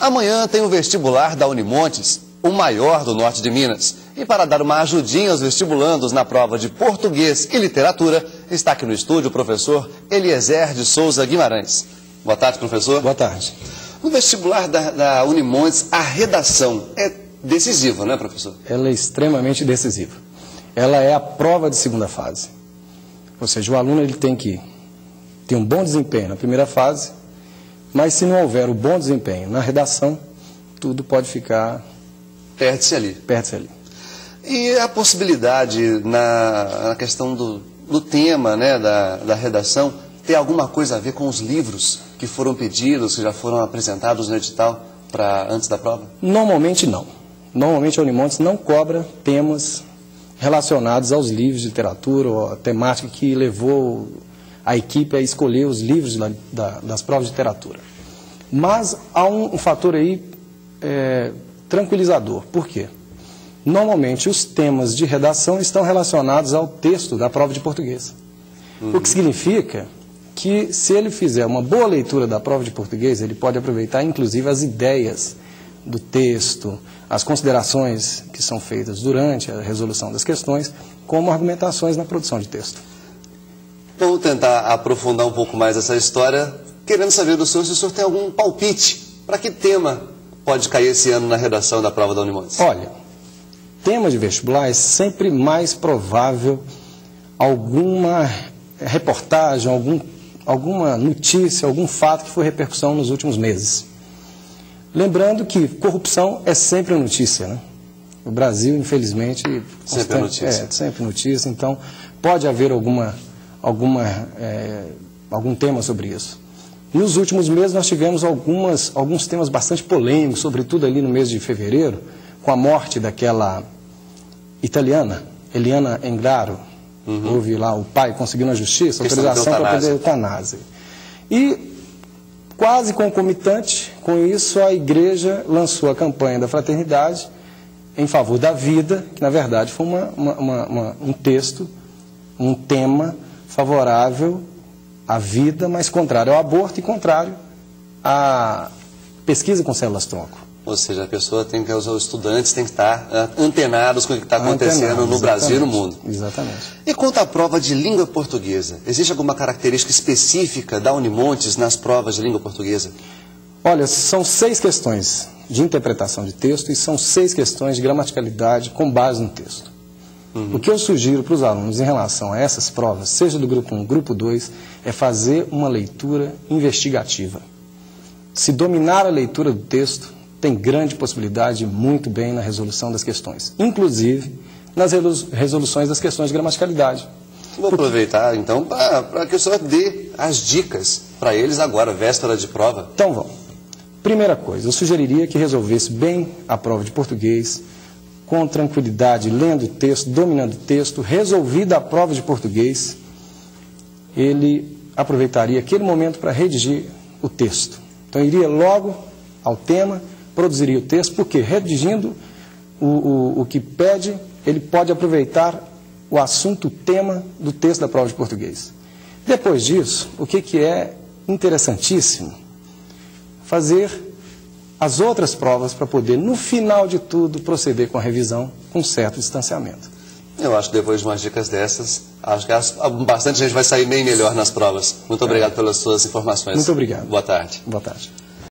Amanhã tem o vestibular da Unimontes, o maior do norte de Minas. E para dar uma ajudinha aos vestibulandos na prova de português e literatura, está aqui no estúdio o professor Eliezer de Souza Guimarães. Boa tarde, professor. Boa tarde. No vestibular da Unimontes, a redação é decisiva, não é, professor? Ela é extremamente decisiva. Ela é a prova de segunda fase. Ou seja, o aluno ele tem que ter um bom desempenho na primeira fase, mas se não houver o bom desempenho na redação, tudo pode ficar... Perde-se ali. Perde-se ali. E a possibilidade na questão do tema, né, da redação, ter alguma coisa a ver com os livros que foram pedidos, que já foram apresentados no edital antes da prova? Normalmente não. Normalmente a Unimontes não cobra temas relacionados aos livros de literatura ou a temática que levou a equipe a escolher os livros das provas de literatura. Mas há um fator aí tranquilizador. Por quê? Normalmente os temas de redação estão relacionados ao texto da prova de português. O que significa que se ele fizer uma boa leitura da prova de português, ele pode aproveitar inclusive as ideias do texto, as considerações que são feitas durante a resolução das questões, como argumentações na produção de texto. Vamos tentar aprofundar um pouco mais essa história, querendo saber do senhor se o senhor tem algum palpite para que tema pode cair esse ano na redação da prova da Unimontes. Olha, tema de vestibular é sempre mais provável alguma reportagem, alguma notícia, algum fato que foi repercussão nos últimos meses. Lembrando que corrupção é sempre notícia, né? O Brasil, infelizmente... Sempre é notícia. Sempre notícia, então pode haver algum tema sobre isso. Nos últimos meses nós tivemos alguns temas bastante polêmicos, sobretudo ali no mês de fevereiro, com a morte daquela italiana, Eliana Englaro. Houve lá o pai conseguiu na justiça autorização para fazer eutanásia. E quase concomitante com isso, a igreja lançou a campanha da fraternidade em favor da vida, que na verdade foi um texto, um tema favorável à vida, mas contrário ao aborto e contrário à pesquisa com células-tronco. Ou seja, a pessoa os estudantes têm que estar antenados com o que está acontecendo no Brasil e no mundo. Exatamente. E quanto à prova de língua portuguesa, existe alguma característica específica da Unimontes nas provas de língua portuguesa? Olha, são 6 questões de interpretação de texto e são 6 questões de gramaticalidade com base no texto. O que eu sugiro para os alunos em relação a essas provas, seja do grupo 1, grupo 2, é fazer uma leitura investigativa. Se dominar a leitura do texto, tem grande possibilidade de ir muito bem na resolução das questões, inclusive nas resoluções das questões de gramaticalidade. Vou aproveitar, então, para que o senhor dê as dicas para eles agora, véspera de prova. Então, vamos. Primeira coisa, eu sugeriria que resolvesse bem a prova de português, com tranquilidade, lendo o texto, dominando o texto, resolvida a prova de português, ele aproveitaria aquele momento para redigir o texto. Então, iria logo ao tema, produziria o texto, porque redigindo o que pede, ele pode aproveitar o assunto, o tema do texto da prova de português. Depois disso, o que é interessantíssimo? Fazer as outras provas para poder, no final de tudo, proceder com a revisão com certo distanciamento. Eu acho que depois de umas dicas dessas, acho que bastante gente vai sair bem melhor nas provas. Muito obrigado pelas suas informações. Muito obrigado. Boa tarde. Boa tarde.